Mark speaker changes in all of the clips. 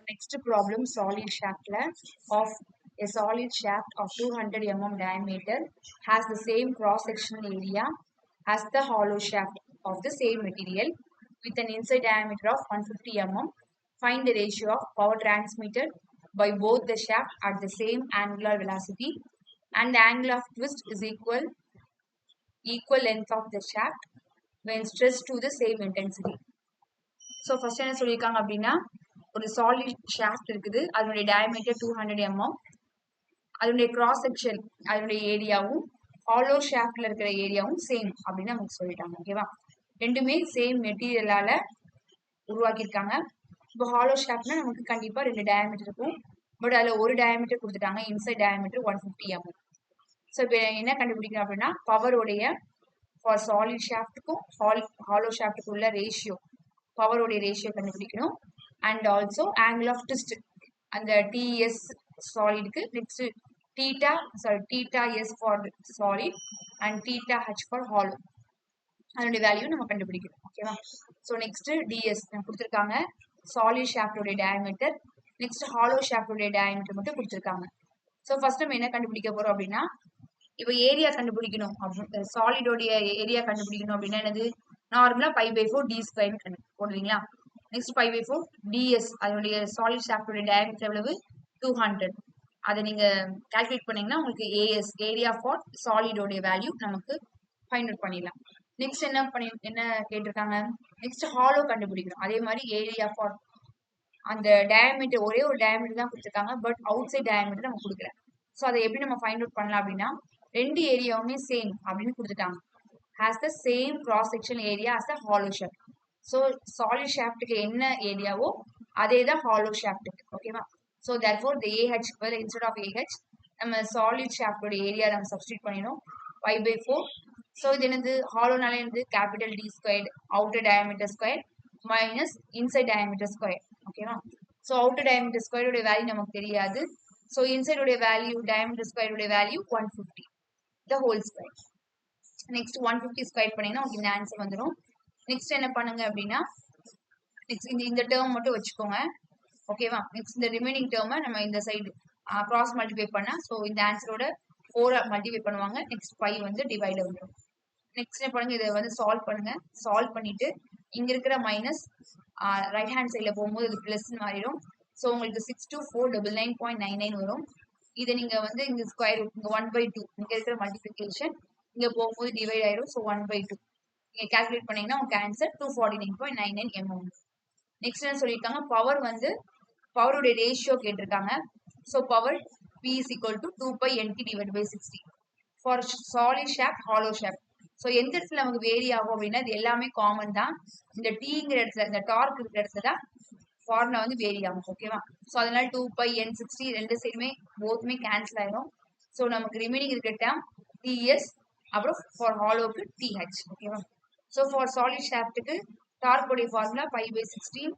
Speaker 1: Next problem, solid shaft of a solid shaft of 200 mm diameter has the same cross-sectional area as the hollow shaft of the same material with an inside diameter of 150 mm. Find the ratio of power transmitted by both the shaft at the same angular velocity and the angle of twist is equal length of the shaft when stressed to the same intensity. So first என்ன சொல்லியிருக்காங்க அப்படின்னா ஒரு solid shaft இருக்குது அதனுடைய diameter 200 mm அதனுடைய cross section அதனுடைய ஏரியாவும் hollow ஷாஃப்ட்ல இருக்கிற ஏரியாவும் சேம் அப்படின்னு நமக்கு சொல்லிட்டாங்க. ஓகேவா, ரெண்டுமே சேம் மெட்டீரியலால உருவாக்கியிருக்காங்க. இப்போ ஹாலோ ஷாஃப்ட்னா நமக்கு கண்டிப்பா 2 டயமீட்டர் இருக்கும். பட் அதுல ஒரு டயமீட்டர் கொடுத்துட்டாங்க, இன்சைட் டயமீட்டர் 150 mm. ஸோ இப்போ என்ன கண்டுபிடிக்கணும் அப்படின்னா பவருடைய ஃபார் சாலிட் ஷாஃப்ட்டுக்கும் ஹாலோ ஷாஃப்ட்டுக்கும் உள்ள ரேஷியோ, பவருடைய ரேஷியோ கண்டுபிடிக்கணும். And also angle of twist அந்த டிஎஸ் சாலிடுக்கு next theta S for solid and theta H for hollow அதனுடைய வேல்யூ நம்ம கண்டுபிடிக்கணும். ஓகேவா, ஸோ நெக்ஸ்ட் டிஎஸ் கொடுத்துருக்காங்க சாலிட் ஷாஃப்டோடைய டயமீட்டர், நெக்ஸ்ட் ஹாலோ ஷாஃப்டோடைய டயமீட்டர் மட்டும் கொடுத்துருக்காங்க. ஸோ ஃபர்ஸ்ட் நம்ம என்ன கண்டுபிடிக்க போறோம் அப்படின்னா இப்போ ஏரியா கண்டுபிடிக்கணும். சாலிடோடைய ஏரியா கண்டுபிடிக்கணும் அப்படின்னா என்னது, நார்மலா π/4 d² போடுவீங்களா. நெக்ஸ்ட் π/4 ds அதனுடைய சாலிட் ஷாஃப்டோட டயமீட்டர் எவ்வளவு 200. அதை நீங்க கால்குலேட் பண்ணீங்கன்னா உங்களுக்கு ஏஎஸ் ஏரியா ஃபார் சாலிடோடைய வேல்யூ நமக்கு ஃபைண்ட் அவுட் பண்ணிடலாம். நெக்ஸ்ட் என்ன கேட்டிருக்காங்க, நெக்ஸ்ட் ஹாலோ கண்டுபிடிக்கணும். அதே மாதிரி ஏரியா ஃபார் அந்த டயமீட்டர் ஒரே ஒரு டயமீட்டர் தான் கொடுத்துருக்காங்க, பட் அவுட் சைட் டயமீட்டர் நம்ம கொடுக்குறேன். ஸோ அதை எப்படி நம்ம ஃபைண்ட் அவுட் பண்ணலாம் அப்படின்னா ரெண்டு ஏரியாவுமே சேம் அப்படின்னு கொடுத்துட்டாங்க. has the same cross section area as the hollow shaft. So solid shaft க்கு என்ன ஏரியாவோ அதே தான் hollow shaft க்கு. ஓகேவா, so therefore the AH பதில் instead of AH நம்ம solid shaft ஓட ஏரியா நம்ம சப்ஸ்டிட்யூட் பண்ணினோம் π/4. so இது என்னது ஹாலோனால என்னது capital D squared outer diameter square minus inside diameter square. ஓகேவா, so அவுட்டர் டயமீட்டர் ஸ்கொயர் உடைய வேல்யூ நமக்கு தெரியாது. so inside உடைய வேல்யூ டயமீட்டர் ஸ்கொயர் உடைய value 150 the whole square. Next 150 square பண்ணீங்கன்னா உங்களுக்கு இந்த ஆன்சர் வந்துடும். நெக்ஸ்ட் என்ன பண்ணுங்க அப்படின்னா நெக்ஸ்ட் இந்த டேர்ம் மட்டும் வச்சுக்கோங்க. ஓகேவா, நெக்ஸ்ட் இந்த ரிமைனிங் டேர்மை நம்ம இந்த சைடு கிராஸ் மல்டிப்ளை பண்ணா ஸோ இந்த ஆன்சரோட 4 மல்டிப்ளை பண்ணுவாங்க. நெக்ஸ்ட் 5 வந்து டிவைட் வந்துடும். நெக்ஸ்ட் என்ன பண்ணுங்க, இதை வந்து சால்வ் பண்ணுங்க. சால்வ் பண்ணிட்டு இங்க இருக்கிற மைனஸ் ரைட் ஹேண்ட் சைட்ல போகும்போது இது பிளஸ் மாறிடும். ஸோ உங்களுக்கு 62499.99 வரும். இதை நீங்க வந்து இங்க ஸ்கொயர் இங்க 1/2 இங்க இருக்கிற மல்டிபிளிகேஷன் இங்க போகும்போது டிவைட் ஆயிடும். ஸோ 1/2 நீங்க கால்குலேட் பண்ணீங்கன்னா உங்களுக்கு ஆன்சர் 249.99 mm. நெக்ஸ்ட் என்ன சொல்லியிருக்காங்க, பவர் வந்து பவருடைய ரேஷியோ கேட்டிருக்காங்க. So power P is equal to 2π/NT/60 for solid shaft hollow shaft. So எந்த இடத்துல நமக்கு வேரி ஆகும் அப்படின்னா இது எல்லாமே காமன் தான். இந்த டீங்கிற இடத்துல இந்த டார்க் இருக்கிற இடத்துல தான் ஃபார்முலா வந்து வேரி ஆகும். ஓகேவா, ஸோ அதனால 2π/N60 ரெண்டு சைடுமே போத்துமே கேன்சல் ஆயிடும். ஸோ நமக்கு ரிமைனிங் இருக்கிற டேர்ம் டிஎஸ் அப்புறம் ஃபார் ஹாலோக்கு டிஹெச். ஓகேவா, ஸோ ஃபார் சாலிட் ஷாஃப்ட்டுக்கு torque formula π/16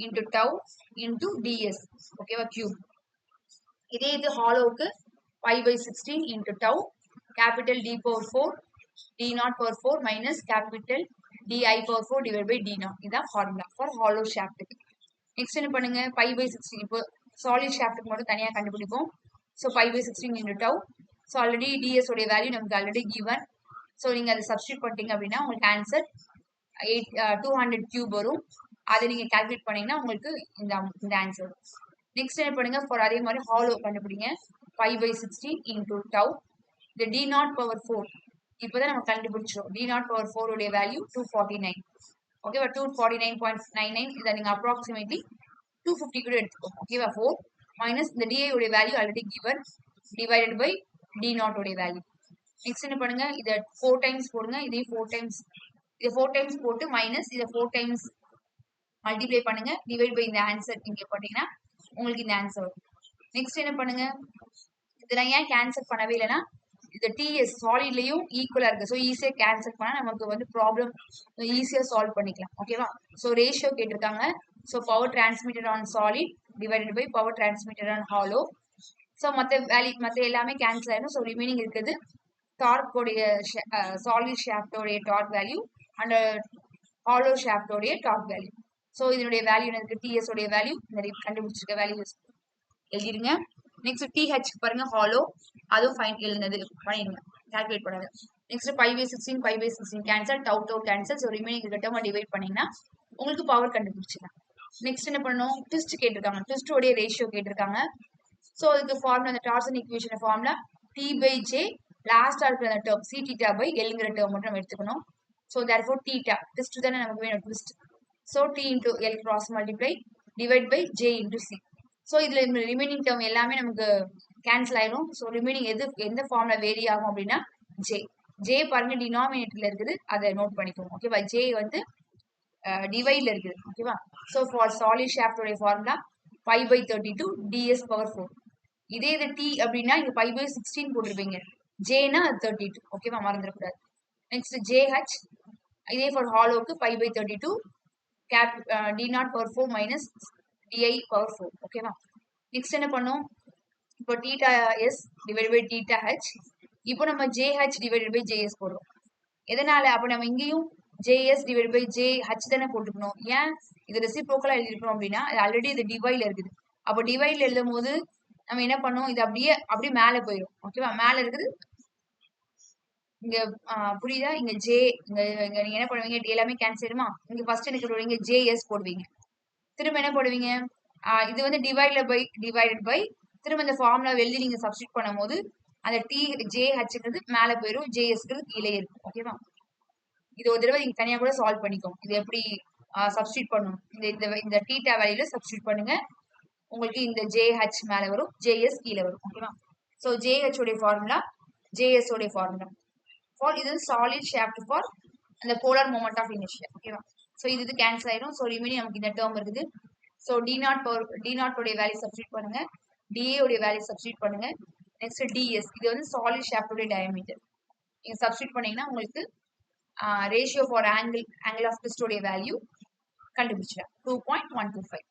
Speaker 1: into tau into DS. ஓகேவா, கியூப். இதே இது ஹாலோவுக்கு π/16 into tau capital D⁴ D0⁴ minus capital DI⁴ divide by D0. இதுதான் ஃபார்முலா ஃபார் ஹாலோ ஷாஃப்ட்டுக்கு. நெக்ஸ்ட் என்ன பண்ணுங்க, π/16 இப்போ சாலிட் ஷாஃப்ட்டுக்கு மட்டும் தனியாக கண்டுபிடிப்போம். So π/16 into tau. So already DS உடைய வேல்யூ நமக்கு ஆல்ரெடி கிவன். ஸோ நீங்கள் அதை சப்ஸ்டியூட் பண்ணிட்டீங்க அப்படின்னா உங்களுக்கு ஆன்சர் 200 கியூப் வரும். அதை நீங்கள் கால்குலேட் பண்ணீங்கன்னா உங்களுக்கு இந்த ஆன்சர் வரும். நெக்ஸ்ட் என்ன பண்ணுங்க, ஃபார் அதே மாதிரி ஹாலோ கண்டுபிடிங்க. π/16 இன்டூ டவ் இந்த D0⁴ இப்போதான் நம்ம கண்டுபிடிச்சோம். D0⁴ உடைய வேல்யூ 249. ஓகேவா, 249.99. இதை நீங்கள் அப்ராக்சிமேட்லி 250 கூட எடுத்துக்கோங்க. ஓகேவா, 4 மைனஸ் இந்த டிஐ உடைய value already given divided by D0 உடைய வேல்யூ. நெக்ஸ்ட் என்ன பண்ணுங்க, இதை 4 டைம்ஸ் போடுங்க. இதையும் 4 டைம்ஸ், இதை 4 டைம்ஸ் போட்டு மைனஸ் இதை 4 டைம்ஸ் மல்டிப்ளை பண்ணுங்க. டிவைட் பை இந்த ஆன்சர் இங்க போட்டீங்கன்னா உங்களுக்கு இந்த ஆன்சர் வரும். நெக்ஸ்ட் என்ன பண்ணுங்க, இதெல்லாம் ஏன் கேன்சல் பண்ணவே இல்லைன்னா இந்த டிஎஸ் சாலிட்லயும் ஈக்குவலா இருக்கு. ஸோ ஈஸியா கேன்சல் பண்ணா நமக்கு வந்து ப்ராப்ளம் ஈஸியா சால்வ் பண்ணிக்கலாம். ஓகேவா, ஸோ ரேஷியோ கேட்டிருக்காங்க. So power transmitted on solid divided by power transmitted on hollow. So மற்ற எல்லாமே கேன்சல் ஆயிடும். ஸோ ரிமைனிங் இருக்குது டார்க்கோடைய சாலிட் ஷாஃப்டோடைய டார்க் வேல்யூ அண்ட் ஹாலோ ஷாஃப்டோடைய டார்க் வேல்யூ. ஸோ இதனுடைய வேல்யூ எனக்கு டிஎஸ் உடைய வேல்யூ இந்த கண்டுபிடிச்சிருக்க வேல்யூ எழுதிருங்க. நெக்ஸ்ட் டிஹெச் பாருங்க ஹாலோ, அதுவும் ஃபைன் எழுந்தது பண்ணிடுங்க, கால்குலேட் பண்ணாது. Next 5/16 5/16 cancel, tau cancel. So remaining இருக்க டேர்மை டிவைட் பண்ணீங்கன்னா உங்களுக்கு பவர் கண்டுபிடிச்சிடலாம். நெக்ஸ்ட் என்ன பண்ணணும், ட்விஸ்ட் கேட்டிருக்காங்க, ட்விஸ்டோடைய ரேஷியோ கேட்டிருக்காங்க. ஸோ அதுக்கு ஃபார்முலா அந்த டார்சன் ஈக்குவேஷன் ஃபார்முலா T/J லாஸ்டா இருக்கிற அந்த டேர்ம் C θ by Lங்கிற டேர்ம் மட்டும் நம்ம எடுத்துக்கணும். ஸோ therefore θ ட்விஸ்ட் தானே நமக்கு வேணும் twist. So T into L cross multiply divide by J into C. So இதுல ரிமைனிங் டேர்ம் எல்லாமே நமக்கு கேன்சல் ஆயிடும். ஸோ ரிமைனிங் எந்த ஃபார்ம்ல வேரி ஆகும் அப்படின்னா ஜே பாருங்க டினாமினேட்டர்ல இருக்குது, அதை நோட் பண்ணிக்கோங்க. ஓகேவா, ஜே வந்து டிவைட்ல இருக்குது. ஓகேவா, ஸோ ஃபார் சாலிட் ஷாஃப்டோடைய ஃபார்முலா 5/32 ds power 4. இதே இது டி அப்படின்னா இங்க 5/16 போட்டிருப்பீங்க, ஜேனா 32. ஓகேவா, மறந்துடக்கூடாது. நெக்ஸ்ட் ஜேஹெச் இதே ஃபார் ஹாலோக்கு 5/32 cap d0 power 4 minus di power 4. ஓகேவா, நெக்ஸ்ட் என்ன பண்ணும், இப்போ theta S divide by theta H. இப்போ நம்ம ஜேஹெச் டிவைட் பை ஜேஎஸ் போடுறோம். எதனால, அப்போ நம்ம இங்கேயும் JS divide by J H தானே போட்டுக்கணும். ஏன் இது ரெசிப்ரோக்கலா எழுதிருக்கோம் அப்படின்னா அது ஆல்ரெடி இது டிவைட்ல இருக்குது. அப்போ டிவைட்ல எழுதும் போது நம்ம என்ன பண்ணோம், இது அப்படியே மேலே போயிடும். ஓகேவா, மேலே இருக்குது இங்க புரியுதா, இங்க ஜே இங்க நீங்க என்ன பண்ணுவீங்க, எல்லாமே கேன்சல் ஆயிடுமா. இங்க ஃபர்ஸ்ட் என்ன போடுவீங்க, ஜேஎஸ் போடுவீங்க. திரும்ப என்ன போடுவீங்க, இது வந்து டிவைடட் பை திரும்ப இந்த ஃபார்முலா எழுதி நீங்க சப்ஸ்டிட் பண்ணும் போது அந்த டி ஜே ஹெச்ங்கிறது மேல போயிடும், ஜேஎஸ்ங்கிறது கீழே இருக்கும். ஓகேவா, இது ஒரு தடவை நீங்க தனியா கூட சால்வ் பண்ணிக்கோங்க. இது எப்படி சப்ஸ்டிட் பண்ணணும், இந்த தீட்டா வேல்யூல சப்ஸ்டிட் பண்ணுங்க, உங்களுக்கு இந்த ஜேஹெச் மேல வரும், ஜேஎஸ் கீழே வரும். ஓகேவா, ஸோ ஜேஹெச் உடைய ஃபார்முலா ஜேஎஸ் உடைய ஃபார்முலா ஃபார் இது சாலிட் ஷாஃப்ட் ஃபார் அந்த போலார் மொமெண்ட் ஆஃப் இனர்ஷியா. ஓகேவா, ஸோ இது கேன்சல் ஆயிடும். ஸோ ரிமைனிங் நமக்கு இந்த டேர்ம் இருக்குது. ஸோ D0 உடைய வேல்யூ சப்ஸ்டிட் பண்ணுங்க, DA உடைய வேல்யூ சப்ஸ்டிட் பண்ணுங்க. நெக்ஸ்ட் DS இது வந்து சாலிட் ஷாஃப்ட் உடைய டயாமீட்டர். நீங்க சப்ஸ்டிட் பண்ணீங்கன்னா உங்களுக்கு ratio for angle of twist உடைய வேல்யூ கண்டுபிடிச்சிடலாம் 2.125.